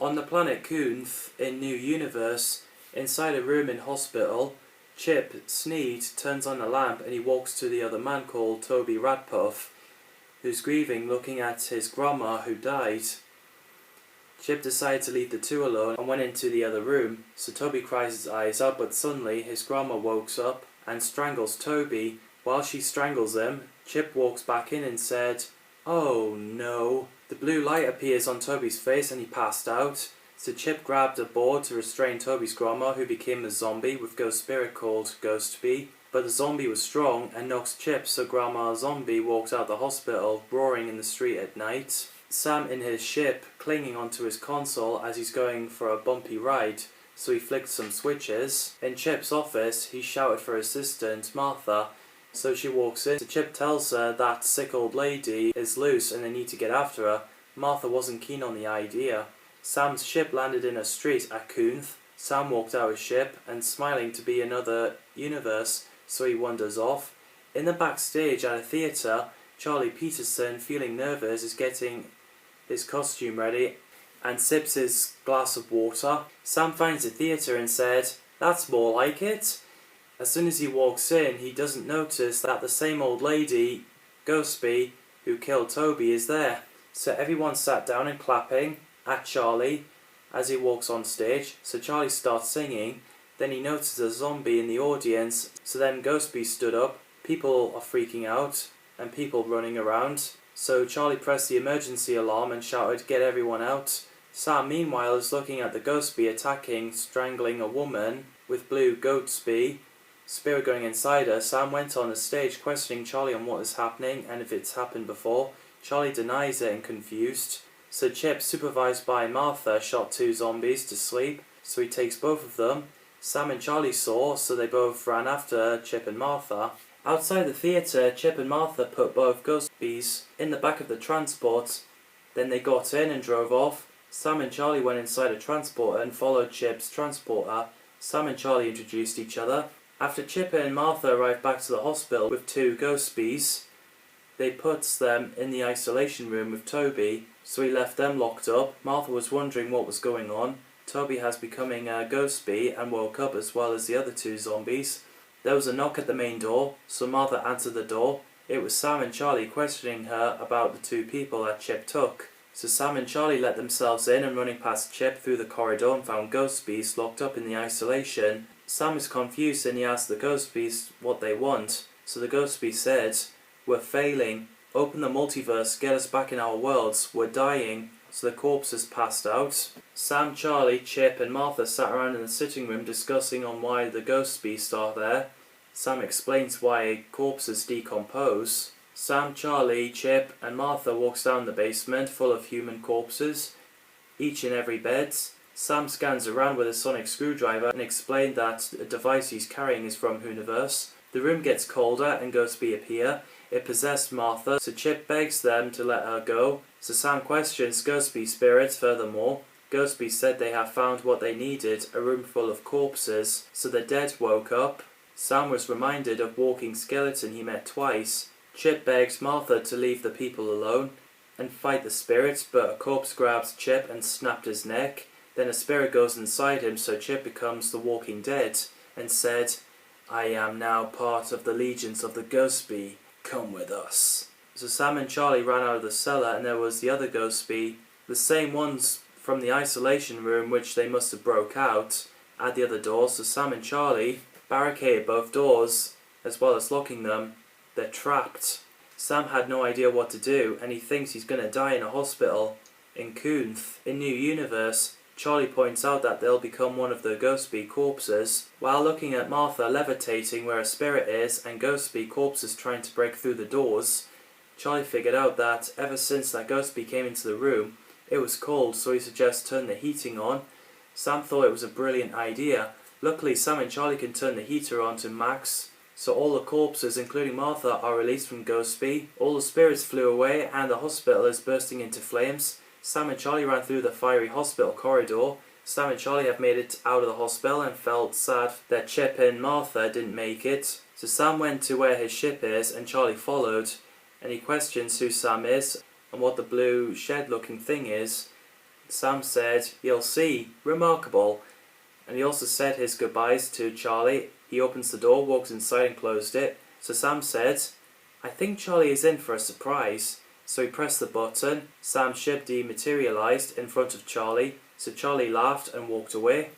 On the planet Coanth in New Universe, inside a room in hospital, Chip Sneed turns on a lamp and he walks to the other man called Toby Radpuff, who's grieving looking at his grandma who died. Chip decided to leave the two alone and went into the other room, so Toby cries his eyes out, but suddenly his grandma wakes up and strangles Toby. While she strangles him, Chip walks back in and said, "Oh no." The blue light appears on Toby's face and he passed out, so Chip grabbed a board to restrain Toby's grandma, who became a zombie with ghost spirit called Ghostbee. But the zombie was strong and knocks Chip, so Grandma Zombie walks out the hospital, roaring in the street at night. Sam in his ship, clinging onto his console as he's going for a bumpy ride, so he flicked some switches. In Chip's office, he shouted for his assistant, Martha, so she walks in. So Chip tells her that sick old lady is loose and they need to get after her. Martha wasn't keen on the idea. Sam's ship landed in a street at Coanth. Sam walked out his ship and smiling to be another universe, so he wanders off. In the backstage at a theatre, Charlie Peterson, feeling nervous, is getting his costume ready and sips his glass of water. Sam finds the theatre and said, "That's more like it." As soon as he walks in, he doesn't notice that the same old lady, Ghostbee, who killed Toby, is there. So everyone sat down and clapping at Charlie as he walks on stage. So Charlie starts singing. Then he notices a zombie in the audience. So then Ghostbee stood up. People are freaking out and people running around. So Charlie pressed the emergency alarm and shouted, "Get everyone out." Sam meanwhile is looking at the Ghostbee attacking, strangling a woman with blue Ghostbee spirit going inside her. Sam went on the stage questioning Charlie on what is happening and if it's happened before. Charlie denies it and confused. So Chip, supervised by Martha, shot two zombies to sleep, so he takes both of them. Sam and Charlie saw, so they both ran after Chip and Martha. Outside the theatre, Chip and Martha put both Ghostbies in the back of the transport. Then they got in and drove off. Sam and Charlie went inside a transporter and followed Chip's transporter. Sam and Charlie introduced each other. After Chip and Martha arrived back to the hospital with two Ghostbies, they put them in the isolation room with Toby, so he left them locked up. Martha was wondering what was going on. Toby has becoming a Ghostbee and woke up as well as the other two zombies. There was a knock at the main door, so Martha answered the door. It was Sam and Charlie questioning her about the two people that Chip took. So Sam and Charlie let themselves in and running past Chip through the corridor and found Ghostbies locked up in the isolation. Sam is confused and he asks the Ghostbies what they want. So the Ghostbies said, "We're failing. Open the multiverse, get us back in our worlds. We're dying." So the corpses passed out. Sam, Charlie, Chip and Martha sat around in the sitting room discussing on why the Ghostbies are there. Sam explains why corpses decompose. Sam, Charlie, Chip and Martha walks down the basement full of human corpses, each in every bed. Sam scans around with a sonic screwdriver and explained that the device he's carrying is from Hooniverse. The room gets colder and Ghostbee appear. It possessed Martha, so Chip begs them to let her go. So Sam questions Ghostbee spirits furthermore. Ghostbee said they have found what they needed, a room full of corpses, so the dead woke up. Sam was reminded of walking skeleton he met twice. Chip begs Martha to leave the people alone and fight the spirits, but a corpse grabs Chip and snapped his neck. Then a spirit goes inside him, so Chip becomes the walking dead and said, "I am now part of the legions of the Ghostbee. Come with us." So Sam and Charlie ran out of the cellar and there was the other Ghostbee, the same ones from the isolation room which they must have broke out, at the other door. So Sam and Charlie barricaded both doors as well as locking them. They're trapped. Sam had no idea what to do and he thinks he's going to die in a hospital in Coanth. In New Universe, Charlie points out that they'll become one of the Ghostbee corpses. While looking at Martha levitating where a spirit is and Ghostbee corpses trying to break through the doors, Charlie figured out that ever since that Ghostbee came into the room, it was cold, so he suggests turn the heating on. Sam thought it was a brilliant idea. Luckily, Sam and Charlie can turn the heater on to max, so all the corpses, including Martha, are released from Ghostbee. All the spirits flew away and the hospital is bursting into flames. Sam and Charlie ran through the fiery hospital corridor. Sam and Charlie have made it out of the hospital and felt sad that Chip and Martha didn't make it. So Sam went to where his ship is and Charlie followed, and he questions who Sam is and what the blue shed looking thing is. Sam said, "You'll see, remarkable." And he also said his goodbyes to Charlie. He opens the door, walks inside and closed it. So Sam said, "I think Charlie is in for a surprise." So he pressed the button. Sam's ship dematerialized in front of Charlie. So Charlie laughed and walked away.